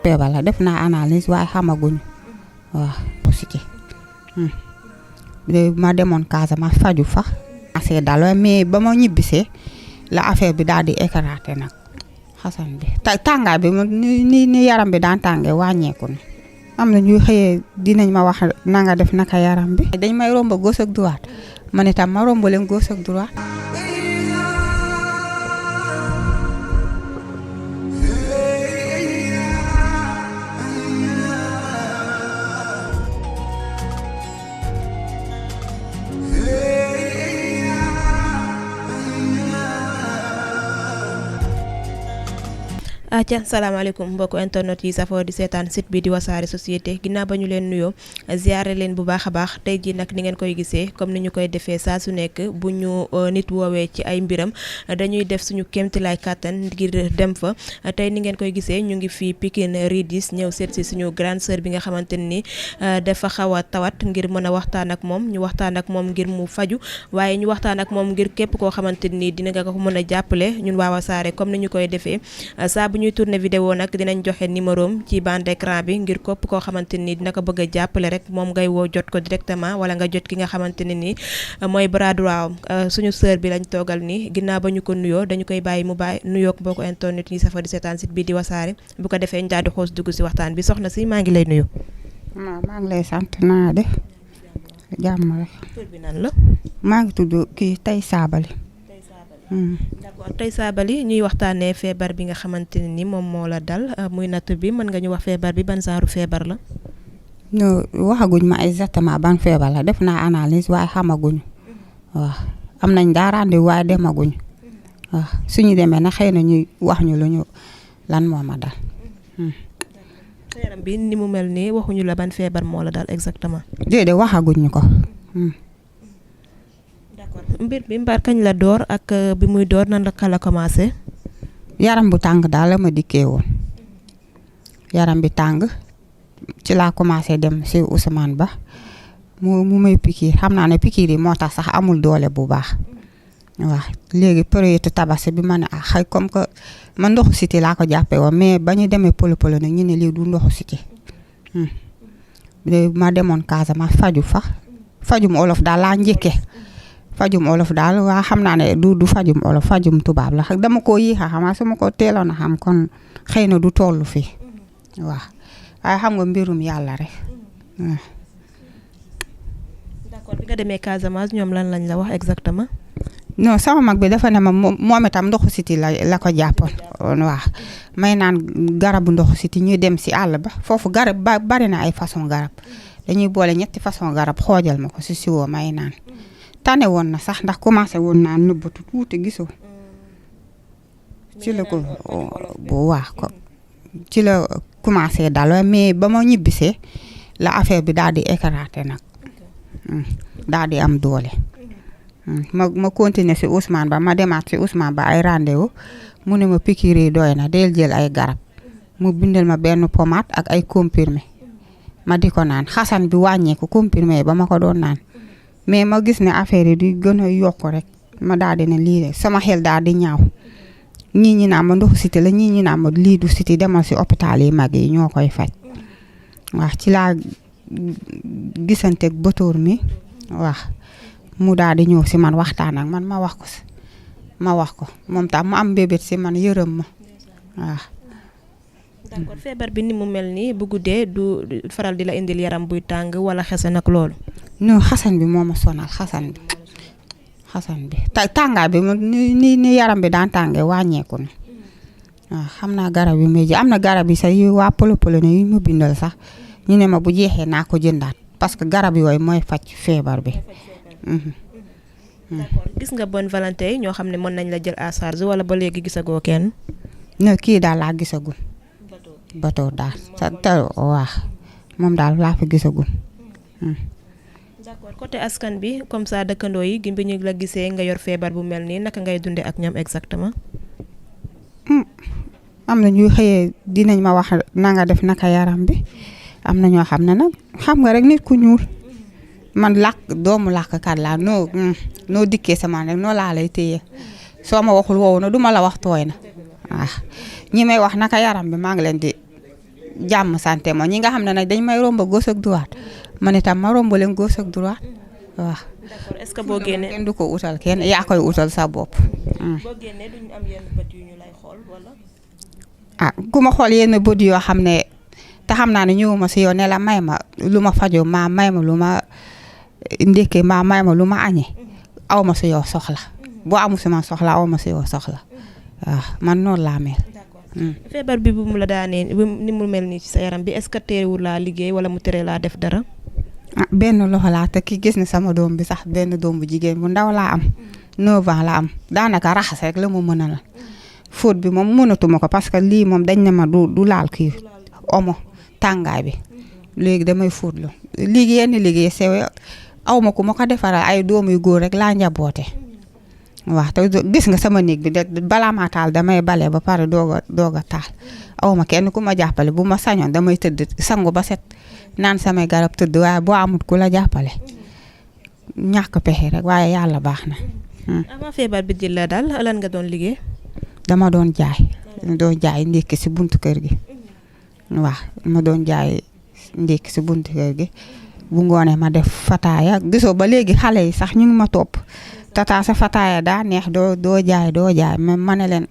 feebar la def naa analyse waaye xamaguñu waaw positif ma demoon Casamance faju fa assez dal mais ba ma ñibbisee la affaire bi daal di éclaté nag xasan bi tàngaay bi ni yaram bi daan tàngee wàññeeku na am na ñuy xëyee dinañ ma wax na nga def naka yaram bi dañ may romb gauche ak droite man itam ma romb leen gauche ak droite acca salaamaaleykum mbokku internet yi safoo di seetaan site bi di wasaare société ginnaaw ba ñu leen nuyoo ziare leen bu baax a baax tey jii nag ni ngeen koy gisee comme ni ñu koy defee saa su nekk bu ñu nit woowee ci ay mbiram dañuy def suñu kéemtilaay kàttan ngir dem fa tey ni ngeen koy gisee ñu ngi fii Pikine Ridis ñëw seet si suñu grande sœur bi nga xamante ni dafa xaw a tawat ngir mën a waxtaan ak moom ñu waxtaan ak moom ngir mu faju waaye ñu waxtaan ak moom ngir képp koo xamante ni dina nga ko mën a jàppale ñun waa wasaare comme ni ñu koy defee saa bu ñuy tourné vidéo nag dinañ joxe numérom ci bande écran bi ngir képp koo xamante ni dina ko bëgg a jàppale rek moom ngay woo jot ko directement wala nga jot ki nga xamante ne ni mooy bras droit suñu sœur bi lañ toogal ni ginnaaw ba ñu ko nuyoo dañu koy bàyyi mu bàyyi nuyoog mbokku internet yi safa di seetaan site bi di wasaare bu ko defee ñu daal di xoos dugg si waxtaan bi soxna si maa ngi lay nuyu. maa ngi lay sant naa de jàmm rek. tur bi nan la. maa ngi tudd kii Tay Sabali. d'accord Tay Sabali ñuy waxtaanee feebar bi nga xamante ne ni moom moo la dal muy natt bi mën nga ñu wax feebar bi ban genre feebar la. non waxaguñ ma exactement ban feebar la def naa analyse waaye xamaguñu waaw am nañ daa rendez-vous waaye demaguñu waaw suñu demee na xëy na ñuy wax ñu lu ñu lan moo ma dal. sa yaram bi ni mu mel nii waxuñu la ban feebar moo la dal exactement. déedéet waxaguñu ko. mbir bi mbar kañ la door ak bi muy door nan la kala commencé. yaram bu tàng daal la ma dikkee woon yaram bi tàng ci laa commencé dem si Ousmane Ba mu may pikiir xam naa ne pikiir yi moo tax sax amul doole bu baax waaw léegi période tabaski bi ma ne xëy comme que man ndoxu siti laa ko jàppee woon mais ba ñu demee polo nag ñu ne lii du ndoxu siti ma demoon Casamance faju fa fajum olof daal laa njëkkee. fajum olof daal waa xam naa ne du fajum olof fajum tubaab la dama ko yéex a xam su ma ko teeloon a xam kon xëy na du tollu fii waaw waaye xam nga mbirum yàlla rek. d'accord bi nga demee Casamance ñoom lan lañ la wax exactement. non sama mag bi dafa ne ma moom itam ndoxu siti la ko jàppoon waaw may naan garabu ndoxu siti ñuy dem si àll ba foofu garab bari na ay façon garab dañuy boole ñetti façon garab xoojal ma ko si siwoo may naan. tane woon na sax ndax commencé woon naa nëbbatu tuuti gisoo ci la ko bu waax ko ci la commencé dal mais ba ma ñibbisee la affaire bi daal di éclaté nag daal di am doole ma continuer si Ousmane Ba ma demaat si Ousmane Ba ay rendez-vous mu ne ma piqûre yi doy na del jël ay garab mu bindal ma benn pommade ak ay comprimé ma di ko naan xasan bi wàññeeku comprimé ba ma ko doon naan mais ma gis ne affaire yi di gën a yokk rek ma daal di ne lii rek sama xel daal di ñaaw ñii ñi naan ma ndoxu siti la ñii ñi naan ma lii du siti demal si hôpital yi mag yi ñoo koy faj waaw ci laa gisanteeg bëtóor mi waaw mu daal di ñëw si man waxtaan ak man ma wax ko moom tam mu am mbébét si man yërëm ma waaw. d'accord feebar bi ni mu mel nii bu guddee du faral di la indil yaram buy tàng wala xese nag loolu. non xasan bi moo ma sonal xasan bi tàngaay bi ni yaram bi daan tàngee wàññeeku na waaw xam naa garab yi may ji am na garab yi sax yu waa polo ne yu ma bindal sax ñu ne ma bu jeexee naa ko jëndaat parce que garab yooyu mooy faj feebar bi. d'accord gis nga Bonne Valentin ñoo xam ne mën nañ la jël à charge wala ba léegi gisagoo kenn. non kii daal laa gisagul. bateau daal waaw moom daal laa fi gisagul. d'accord côté askan bi comme ça dëkkandoo yi bi ñu la gisee nga yor feebar bu mel nii naka ngay dundee ak ñoom exactement. am na ñuy xëyee dinañ ma wax na nga def naka yaram bi am na ñoo xam ne nag xam nga rek nit ku ñuul man doomu làkkat laa noo dikkee sama rek noo laa lay téye soo ma waxul wow na duma la wax tooy na waaw ñi may wax naka yaram bi maa ngi leen di jàmm santé mo ñi nga xam ne nag dañ may romb gauche ak droite man itam ma romb leen gauche ak droite waaw. d'accord est-ce que boo génnee kenn du ko utal kenn yaa koy utal sa bopp. boo génnee duñ am yenn bët yu ñu lay xool wala. ah ku ma xool yenn bët yoo xam ne te xam naa ne ñëwuma si yow ne la may ma lu ma fajoo maa may ma lu ma ndékkee maa may ma lu ma añee aw ma si yow soxla boo amu si man soxla aw ma si yow soxla waaw man noonu laa mel. feebar bi bu mu la daanee ni mu mel nii ci sa yaram bi est-ce que teewul laa liggéey wala mu tere laa def dara. ah benn loxo laa te ki gis ne sama doom bi sax benn doom bu jigéen bu ndaw laa am 9 ans la am daanaka raxas rek la mu mën a la fóot bi moom mënatuma ko parce que lii moom dañ ne ma du laal kii omo tàngaay bi léegi damay fóotlu liggéey liggéey sew aw ma ku ma ko defaral ay doom yu góor rek laa njaboote waaw te gis nga sama néeg bi de balaa maa taal damay bale ba pare doog a taal aw ma kenn ku ma jàppale bu ma sañoon damay tëdd sangu ba set naan samay garab tëdd waaye boo amut ku la jàppale ñàkk pexe rek waaye yàlla baax na. avant feebar bi di la daal lan nga doon liggéey. dama doon jaay ndékki si buntu kër gi waaw ma doon jaay ndékki si buntu kër gi bu ngoonee ma def fataaya gisoo ba léegi xale yi sax ñu ngi ma topp tata sa fataaya daa neex doo jaay mais ma ne leen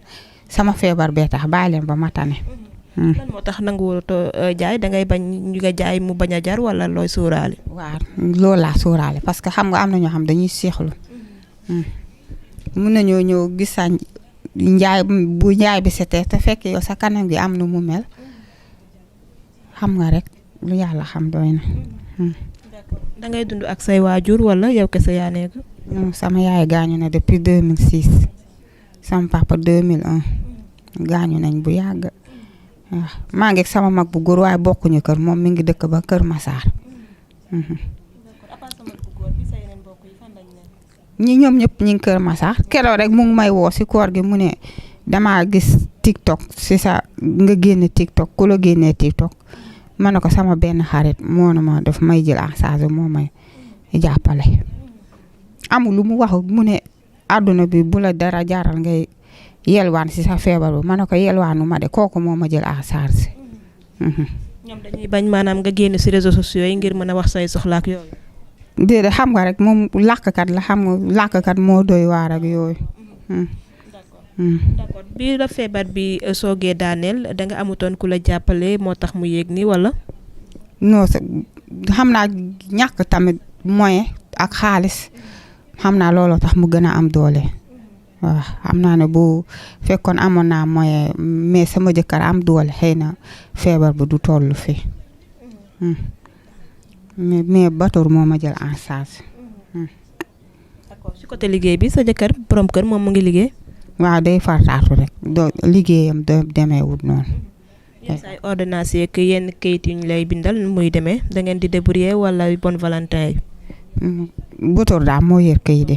sama feebar bee tax bàyyi leen ba ma tane. lan moo tax nanguwutoo jaay dangay bañ ñu nga jaay mu bañ a jar wala looy sóoraale. waaw loolu laa sóoraale parce que xam nga am na ñoo xam dañuy seexlu mun nañoo ñëw gis sa njaay bi setee te fekk yow sa kanam gi am na mu mel xam nga rek lu yàlla xam doy na. d'accord dangay dund ak say waajur wala yow kese yaa nekk. sama yaay gaañu na depuis 2006 sama papa 2001 gaañu nañ bu yàgg. waaw maa ngi ak sama mag bu góor waaye bokkuñu kër moom mi ngi dëkk ba Kër Massar. ñi ñoom ñëpp ñi ngi Kër Massar keroog rek mu ngi may woo si koor gi mu ne damaa gis TikTok si sa nga génne TikTok ku la génnee TikTok ma ne ko sama benn xarit moo na ma daf may jël en charge moo may jàppale. amul lu mu wax mu ne àdduna bi bu la dara jaaral ngay yelwaan si sa feebar bi ma ne ko yelwaanu ma de kooku moo ma jël en charge. ñoom dañuy bañ maanaam nga génn si réseaux sociaux yi ngir mën a wax say soxla ak yooyu. déedéet xam nga rek moom làkkat la xam nga làkkat moo doy waar ak yooyu. d'accord bi la feebar bi soogee daaneel da nga amutoon ku la jàppale moo tax mu yéeg nii wala. non xam naa ñàkk tamit moyen ak xaalis xam naa looloo tax mu gën a am doole. waaw xam naa ne bu fekkoon amoon naa moyen mais sama jëkkër am doole xëy na feebar bi du toll fii. mais Batoor moo ma jël en charge. d'accord ci côté liggéey bi sa jëkkër borom kër moom mu ngi liggéey. waaw day fartaatu rek liggéeyam demeewul noonu. yenn saa ordonnance yeeg yenn kayit yu ñu lay bindal muy demee da ngeen di débrouiller wala bon valentin yi. Batoor daal moo yor kayit de.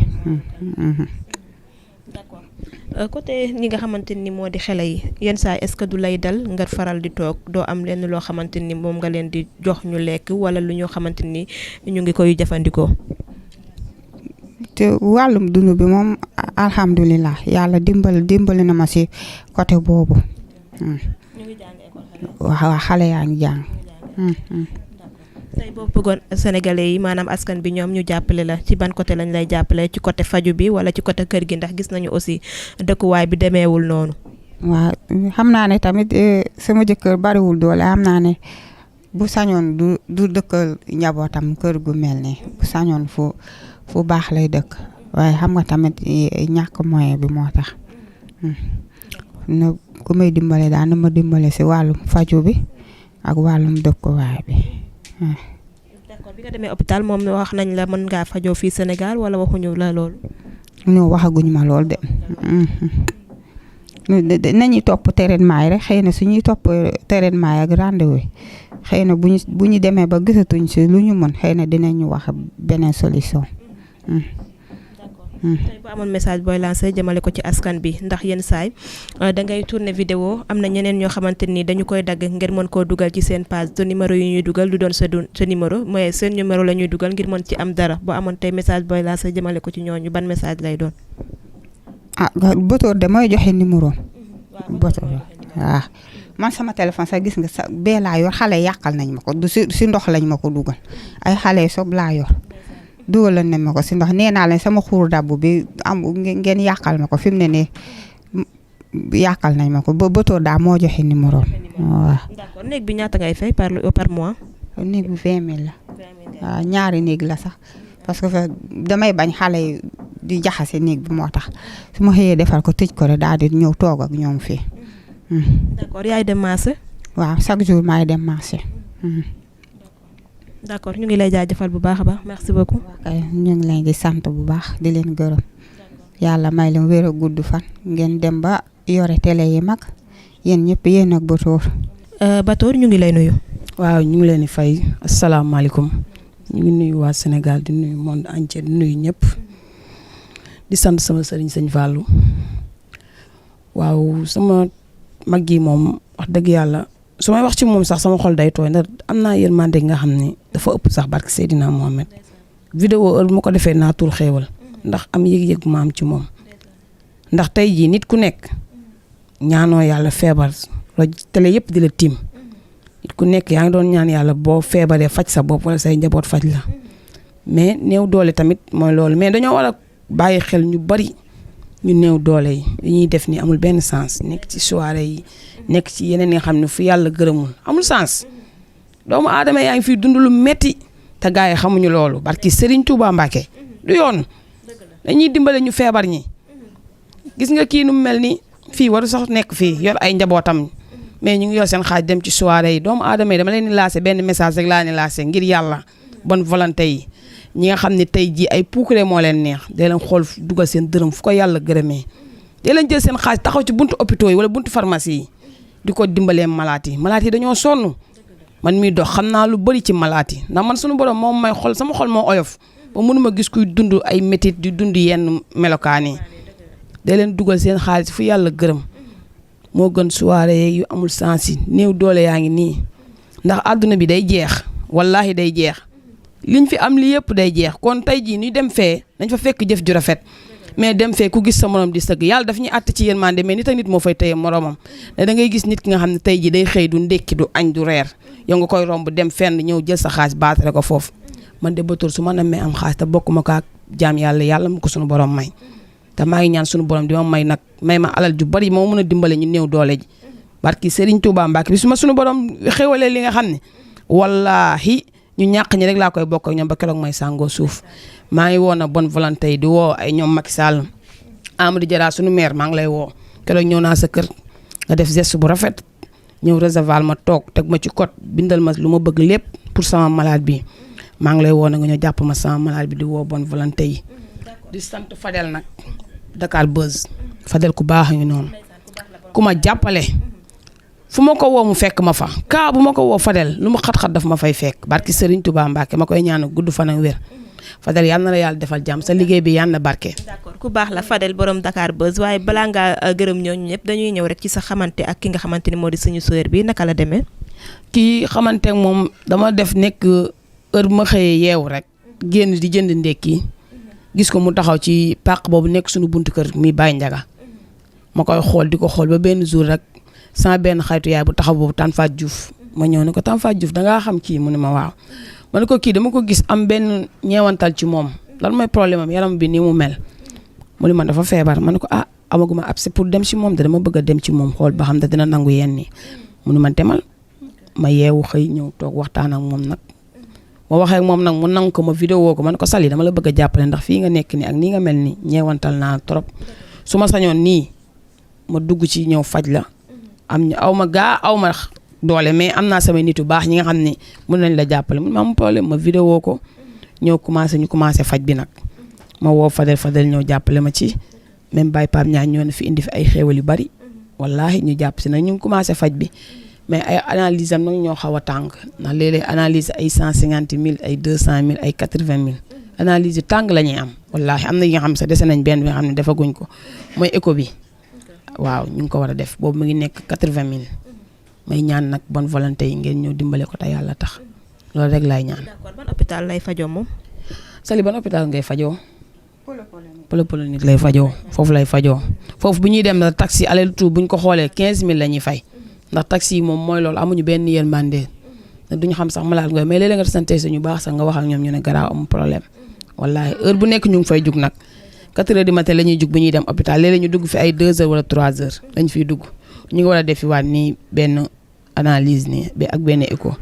d'accord côté ñi nga xamante ni moo di xale yi yenn saa est-ce que du lay dal nga faral di toog doo am lenn loo xamante ni moom nga leen di jox ñu lekk wala lu ñoo xamante ni ñu ngi koy jëfandikoo. te wàllum dund bi moom alhamdulilah yàlla dimbali na ma si côté boobu. ñu ngi jàng école waaw xale yaa ngi jàng. tey boo bëggoon sénégalais yi maanaam askan bi ñoom ñu jàppale la ci ban côté lañ lay jàppale ci côté faju bi wala ci côté kër gi ndax gis nañu aussi dëkkuwaay bi demeewul noonu. waaw xam naa ne tamit sama jëkkër bariwul doole xam naa ne bu sañoon du dëkkal njabootam kër gu mel ne bu sañoon fu baax lay dëkk waaye xam nga tamit ñàkk moyen bi moo tax na ku may dimbale daal na ma dimbale si wàllum faju bi ak wàllum dëkkuwaay bi. d'accord bi nga demee hôpital moom wax nañ la mën ngaa fajoo fii Sénégal wala waxuñu la loolu. non waxaguñu ma lool de. nañuy topp traitement yi rek xëy na suñuy topp traitement yi ak rendez-vous yi xëy na bu ñu demee ba gisatuñ si lu ñu mën xëy na dinañu wax beneen solution. tey bu amoon message booy lancé jëmale ko ci askan bi ndax yenn saay da ngay tourner vidéo am na ñeneen ñoo xamante ni dañu koy dagg ngir mën koo dugal ci seen page te numéro yi ñuy dugal du doon sa numéro mais seen numéro la ñuy dugal ngir mën ci am dara boo amoon tey message booy lancé jëmale ko ci ñooñu ban message lay doon. Batoor de mooy joxe numéro. Batoor waaw man sama téléphone sax gis nga sa bee laa yor xale yàqal nañ ma ko du si ndox lañ ma ko dugal ay xale sob laa yor dugal nañ ma ko si ndox nee naa leen sama xuur dabbu bi am ngeen yàqal ma ko fi mu ne nii yàqal nañ ma ko ba bëtóor daa moo joxe numéro waaw. d'accord néeg bi ñaata ngay fay par mois. néeg bi 20 000 la. waaw ñaari néeg la sax parce que damay bañ xale yi di jaxase néeg bi moo tax su ma xëyee defal ko tëj ko rek daal di ñëw toog ak ñoom fii. d'accord yaay dem marché. waaw chaque jour maay dem marché. d'accord ñu ngi lay jaajëfal bu baax a baax merci beaucoup. ñu ngi leen di sant bu baax di leen gërëm yàlla may leen wér a gudd fan ngeen dem ba yore télé yi mag yéen ñëpp yéen ak Batoor. Batoor ñu ngi lay nuyu. waaw ñu ngi leen di fay asalaamaaleykum ñu ngi nuyu waa Sénégal di nuyu monde entier di nuyu ñëpp di sant sama sëriñ sëñ Fallou waaw sama mag yi moom wax dëgg yàlla su may wax ci moom sax sama xol day tooy ndax am naa yërmande nga xam ne dafa ëpp sax barke Seydina Mohamed. vidéo heure mu ko defee naa tur xéewal ndax am yëg-yëg ma am ci moom ndax tey jii nit ku nekk ñaanoo yàlla feebar télé yëpp di la tiim. ku nekk yaa ngi doon ñaan yàlla boo feebaree faj sa bopp wala say njaboot faj la mais néew doole tamit mooy loolu mais dañoo war a bàyyi xel ñu bari ñu néew doole yi li ñuy def ni amul benn sens nekk ci soirée yi nekk ci yeneen yi nga xam ne fu yàlla gërëmul amul sens doomu aadama yaa ngi fiy dund lu metti te gars yi xamuñu loolu barki Serigne Touba Mbacké du yoon dañuy dimbale ñu feebar ñi gis nga kii nu mu mel ni fii waru sax nekk fii yor ay njabootam. mais ñu ngi yor seen xaaj dem ci soirée yi doomu aadama yi dama leen di lancé benn message rek laa ni lancé ngir yàlla bonne volonté yi ñi nga xam ne tey jii ay puukare moo leen neex dee leen xool dugal seen dërëm fu ko yàlla gërëmee dee leen jël seen xaaj taxaw ci buntu hôpitaux yi wala buntu pharmacie yi di ko dimbalee malaat yi dañoo sonn man miy dox xam naa lu bëri ci malaat yi ndax man suñu borom moom may xol sama xol moo oyof ba mënuma gis kuy dund ay métit di dund yenn melokaan yi dee leen dugal seen xaalis fu yàlla gërëm moo gën soirée yu amul sens yi néew doole yaa ngi nii ndax àdduna bi day jeex wallahi day jeex liñ fi am li yëpp day jeex kon tey jii ñu dem fee dañ fa fekk jëf ju rafet mais dem fee ku gis sa morom di sëgg yàlla daf ñuy àtt ci yërmande mais nit ak nit moo fay tëye moromam ne da ngay gis nit ki nga xam ne tey jii day xëy du ndékki du añ du reer yow nga koy romb dem fenn ñëw jël sa xaas baatare ko foofu man de Batoor su ma namee am xaas te bokk ma ko ak jaam yàlla mu ko suñu borom may te maa ngi ñaan suñu borom di ma may nag may ma alal ju bari moo mën a dimbale ñu néew doole ji barki Serigne Touba Mbacké bi su ma suñu borom xéwalee li nga xam ne wallahi ñu ñàq ñi rek laa koy bokk ak ñoom ba keroog may sàngoo suuf maa ngi woo na bonne volonté yi di woo ay ñoom Macky Sall Amadou Diarra suñu maire maa ngi lay woo keroog ñëw naa sa kër nga def geste bu rafet ñëw réservoir ma toog teg ma ci code bindal ma lu ma bëgg lépp pour sama malade bi maa ngi lay woo na nga ñëw jàpp ma sama malade bi di woo bonne volonté yi di sant Fadel nag Dakar Buzz Fadel ku baax ngi noonu ku ma jàppale fu ma ko woo mu fekk ma fa kaa bu ma ko woo Fadel lu mu xat-xat daf ma fay fekk barki Serigne Touba Mbacké ma koy ñaan gudd fan ak wér Fadel yal na la yàlla defal jàmm sa liggéey bi yal na barke. d'accord ku baax la Fadel borom Dakar Buzz waaye balaa ngaa gërëm ñooñu ñëpp dañuy ñëw rek ci sa xamante ak ki nga xamante ni moo di suñu sœur bi naka la demee. kii xamante ak moom dama def nekk heure bu ma xëyee yeewu rek génn di jënd ndekki gis ko mu taxaw ci pàq boobu nekk suñu buntu kër mi Baye Ndiaga ma koy xool di ko xool ba benn jour rek sama benn xaritu yaay bu taxaw boobu Tane Fatou Diouf ma ñëw ne ko Tane Fatou Diouf dangaa xam kii mu ne ma waaw ma ne ko kii dama ko gis am benn ñeewantal ci moom lan mooy problème am yaram bi ni mu mel mu ne ma dafa feebar ma ne ko amaguma abse pour dem ci moom de dama bëgg a dem ci moom xool ba xam ne dina nangu yenn ni mu ne ma demal ma yeewu xëy ñëw toog waxtaan ak moom nag ma waxee ak moom nag mu nangu ko ma vidéo ko ma ne ko Sali dama la bëgg a jàppale ndax fii nga nekk ni ak nii nga mel ni ñeewantal naa trop su ma sañoon nii ma dugg ci ñëw faj la am aw ma doole mais am naa samay nit yu baax ñi nga xam ne mën nañ la jàppale mun ma am problème ma vidéo ko ñëw ñu commencé faj bi nag ma woo Fadel ñëw jàppale ma ci même Baye Pape ñaa ñoo na fi indi fi ay xéewal yu bari wallahi ñu jàpp si nag ñu ngi commencé faj bi mais ay analyse am nag ñoo xaw a tàng ndax léeg-léeg analyse ay 150 000 ay 200 000 ay 80 000 analyse yu tàng la ñuy am wallahi am na yi nga xam ne sax dese nañ benn bi nga xam ne defaguñ ko mooy écho bi waaw ñu ngi ko war a def boobu mu ngi nekk 80 000 may ñaan nag bonne volonté yi ngeen ñëw dimbale ko te yàlla tax loolu rek laay ñaan. d'accord ban hôpital lay fajoo moom. Sali ban hôpital ngay fajoo. Polyclinique lay fajoo foofu lay fajoo foofu bu ñuy dem taxi aller retour bu ñu ko xoolee 15000 la ñuy fay ndax taxi yi moom mooy loolu amuñu benn yërmande duñu xam sax malade nga mais léeg-léeg nga sante suñu baax sax nga wax ak ñoom ñu ne garaaw am problème wallahi heure bu nekk ñu ngi fay jug nag 4 heures du matin la ñuy jug bu ñuy dem hôpital léeg-léeg ñu dugg fi ay 2 heures wala 3 heures lañ fiy dugg ñu ngi war a defi waat nii benn analyse nii ak benn écho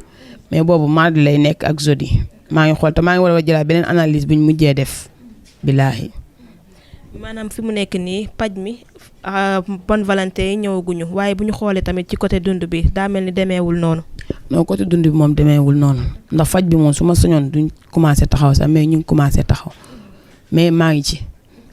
mais boobu mardi lay nekk ak jeudi maa ngi xool te maa ngi war a jëlaat beneen analyse bu ñu mujjee def billaahi. maanaam fi mu nekk nii paj mi bonne volonté yi ñëwaguñu waaye bu ñu xoolee tamit ci côté dund bi daa mel ni demeewul noonu. non côté dund bi moom demeewul noonu ndax faj bi moom su ma soñoon duñ commencé taxaw sax mais ñu ngi commencé taxaw mais maa ngi ci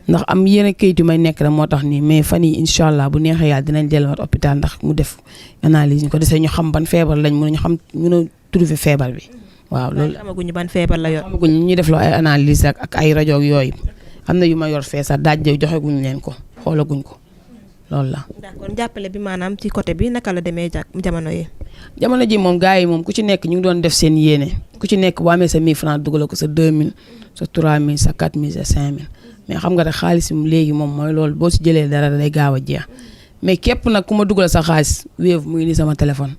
ndax am yenn kayit yu may nekk rek moo tax nii mais fan yi incha allah bu neexee yàlla dinañ delluwaat hôpital ndax mu def analyse ñu ko desee ñu xam ban feebar lañ mën a trouver feebar bi waaw. loolu xamaguñu ban feebar la yor. xamaguñu ñu def loo ay analyse ak ay rajo yooyu am na yu ma yor fee sax daaj joxeguñ leen ko xoolaguñ ko loolu la. d'accord jàppale bi maanaam ci côté bi naka la demee jamono yi. jamono ji moom gars yi moom ku ci nekk ñu ngi doon def seen yéene ku ci nekk boo amee sa 1000 francs dugal ko sa 2000 sa 3000 sa 4000 sa 5000 mais xam nga rek xaalis léegi moom mooy loolu boo si jëlee dara day gaaw a jeex mais képp nag ku ma dugal sa xaalis Wave mu ngi nii sama téléphone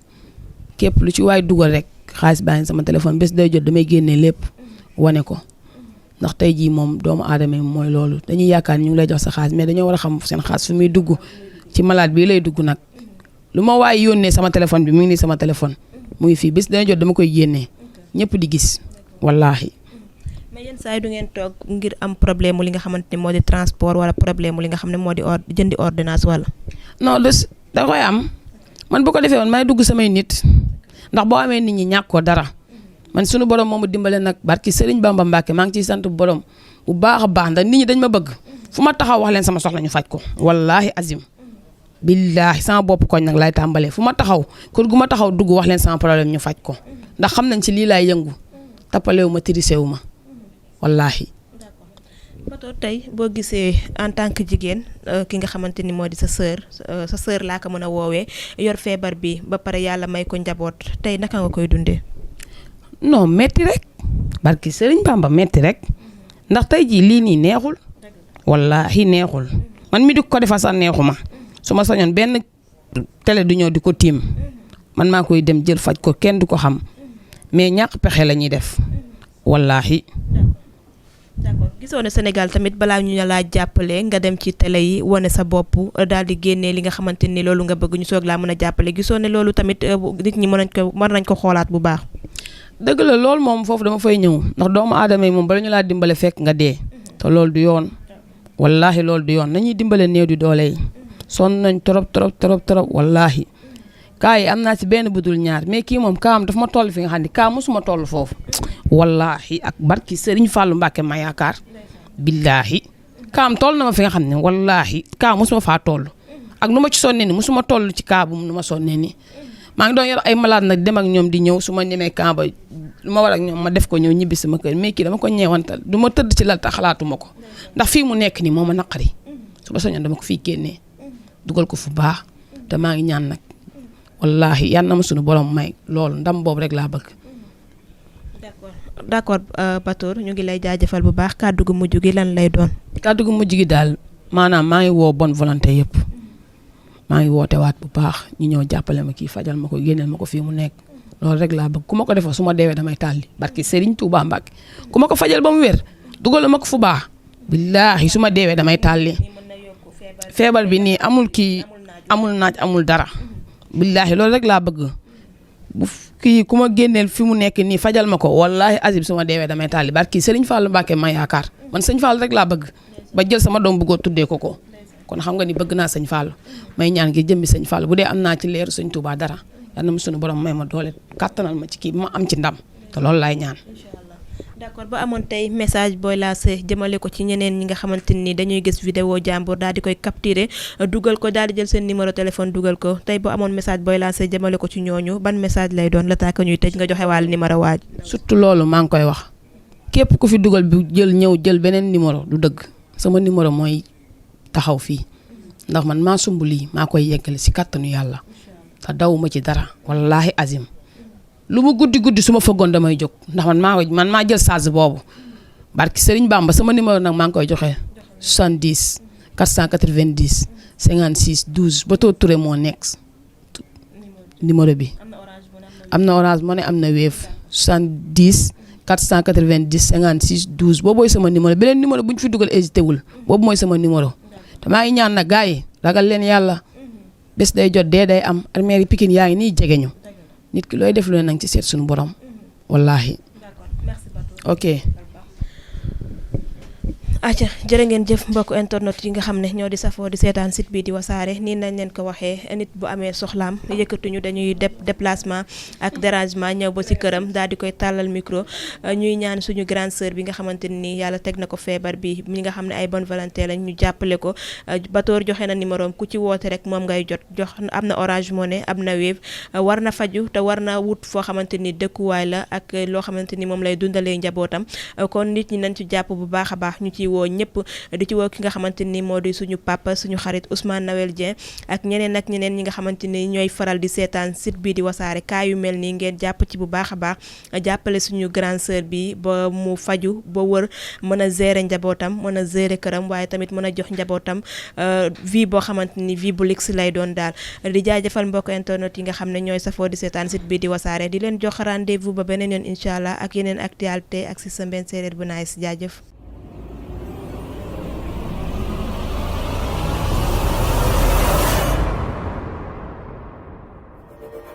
képp lu ci waay dugal rek xaalis baa ngi sama téléphone bés day jot damay génnee lépp wane ko ndax tey jii moom doomu aadama yi mooy loolu dañuy yaakaar ñu ngi lay jox sa xaalis mais dañoo war a xam seen xaalis fu muy dugg ci malade bii lay dugg nag lu ma waaye yónnee sama téléphone bi mu ngi nii sama téléphone mu ngi fii bés dana jot dama koy génnee ñëpp di gis wallaahi. mais yenn saa yi du ngeen toog ngir am problème li nga xamante ni moo di transport wala problème li nga xam ne moo di jëndi ordonnance wala. non da koy am man bu ko defee woon may dugg samay nit ndax boo amee nit ñi ñàkk ko dara man sunu borom moomu dimbale nag barki Serigne Bamba Mbacke maa ngi ciy sant borom bu baax a baax ndax nit ñi dañ ma bëgg fu ma taxaw wax leen sama soxla ñu faj ko wallaahi azim. billaahi sama bopp koñ nag laay tàmbalee fu ma taxaw kër gu ma taxaw dugg wax leen sama problème ñu faj ko ndax xam nañ ci lii laay yëngu tappalewu ma tirisewu ma wallaahi. Bator tey boo gisee en tant que jigéen ki nga xamante ni moo di sa sœur laa ko mën a woowee yor feebar bi ba pare yàlla may ko njaboot tey naka nga koy dundee. non metti rek barki Serigne Bamba metti rek ndax tey jii lii nii neexul wallaahi neexul man mi di ko defal sax neexuma su ma sañoon benn télé du ñëw di ko tiim man maa koy dem jël faj ko kenn du ko xam mais ñàkk pexe la ñuy def wallaahi. d'accord gisoo ne Sénégal tamit balaa ñu laa jàppale nga dem ci télé yi wane sa bopp daal di génnee li nga xamante ni loolu nga bëgg ñu soog laa mën a jàppale gisoo ne loolu tamit nit ñi mën nañ ko xoolaat bu baax. dëgg la loolu moom foofu dama fay ñëw ndax doomu aadama yi moom bala ñu laa dimbale fekk nga dee te loolu du yoon wallaahi loolu du yoon nañuy dimbale néew di doole yi sonn nañ trop wallaahi kaa yi am naa ci benn budul ñaar mais kii moom kaam dafa ma toll fi nga xam ne kaa mosuma toll foofu wallaahi ak barki Serigne Fallou Mbacke ma yaakaar billaahi kaam toll na ma fi nga xam ne wallaahi kaa mosuma faa toll ak nu ma ci sonnee ni mosuma toll ci kaa bu nu ma sonnee ni maa ngi doon yor ay malade nag dem ak ñoom di ñëw su ma ñemee kaa ba lu ma war ak ñoom ma def ko ñëw ñibbi sama kër mais kii dama ko ñeewantal du ma tëdd ci lal ta xalaatuma ko ndax fii mu nekk nii moo ma naqari su ma soñoon dama ko fii génnee dugal ko fu baax te maa ngi ñaan nag wallaahi yal na ma sunu borom may loolu ndam boobu rek laa bëgg. d'accord Bator ñu ngi lay jaajëfal bu baax kàddu gu mujj gi lan lay doon. kàddu gu mujj gi daal maanaam maa ngi woo bonne volonté yëpp maa ngi woote waat bu baax ñu ñëw jàppale ma kii fajal ma ko génneel ma ko fii mu nekk loolu rek laa bëgg ku ma ko defal su ma deewee damay tàlli barki Serigne Touba Mbacke ku ma ko fajal ba mu wér dugal ma ko fu baax billaahi su ma deewee damay tàlli feebar bi nii amul kii amul naaj amul dara billaahi loolu rek laa bëgg bu kii ku ma génneel fi mu nekk nii fajal ma ko wallaahi azib su ma deewee damay tàlli barki Serigne Fallou Mbacke ma yaakaar man sëñ Fallou rek laa bëgg ba jël sama doom bëggoo tuddee ko kon xam nga ni bëgg naa sëñ Fallou may ñaan gi jëmmi sëñ Fallou bu dee am naa ci leeru sëñ Touba dara yal na ma sunu borom may ma doole kàttanal ma ci kii bi ma am ci ndam te loolu laay ñaan. d'accord ba amoon tey message booy lancé jëmale ko ci ñeneen ñi nga xamante ni dañuy gis vidéo jàmbur daal di koy capturer dugal ko daal di jël seen numéro téléphone dugal ko tey boo amoon message booy lancé jëmale ko ci ñooñu ban message lay doon la taaka ñuy tëj nga joxe wàll numéro waaj. surtout loolu maa ngi koy wax képp ku fi dugal bi jël beneen numéro du dëgg sama numéro mooy taxaw fii ndax man maa sumb lii maa koy yeggale si kàttanu yàlla te dawuma ci dara wallaahi azim lu mu guddi su ma fëggoon damay jóg ndax man maa jël charge boobu barki Serigne Bamba sama numéro nag maa ngi koy joxe 70 490 56 12 Bator Touré moo nekk numéro bi am na Orange Money am na Wave 70 490 56 12 boobu mooy sama numéro beneen numéro bu ñu fi dugal hésité wul boobu mooy sama numéro te maa ngi ñaan nag gars yi ragal leen yàlla bés day jot dee day am armée yi Pikine yaa ngi nii jege ñu nit ki looy def lu ne nang ci seet suñu borom wallaahi ok. acca jërë ngeen jëf mbokk internet yi nga xam ne ñoo di safoo di seetaan site bi di wasaare nii nañ leen ko waxee nit bu amee soxlaam yëkkatuñu dañuy déplacement ak dérangement ñëw ba si këram daal di koy tàllal micro ñuy ñaan suñu grande sœur bi nga xamante ni yàlla teg na ko feebar bi ñi nga xam ne ay bonne volonté lañ ñu jàppale ko Batoor joxe na numéro ku ci woote rek moom ngay jox am na Orange Money am na Wave war na faju te war na wut foo xamante ni dëkkuwaay la ak loo xamante ni moom lay dundalee njabootam kon nit ñi nañ ci jàpp bu baax a baax ñu ci woo ñëpp di ci woo ki nga xamante ni moo di suñu papa suñu xarit Ousmane Noël Dieng ak ñeneen ñi nga xamante ni ñooy faral di seetaan site bi di wasaare kaa yu mel nii ngeen jàpp ci bu baax a baax jàppale suñu grande sœur bi ba mu faju ba wër mën a gérer njabootam mën a gérer këram waaye tamit mën a jox njabootam vie boo xamante ni vie bu luxe lay doon daal di jaajëfal mbokk internet yi nga xam ne ñooy safoo di seetaan site bi di wasaare di leen jox rendez-vous ba beneen yoon incha allah ak yeneen actualité ak Système Ben Séréer bu nice jaajëf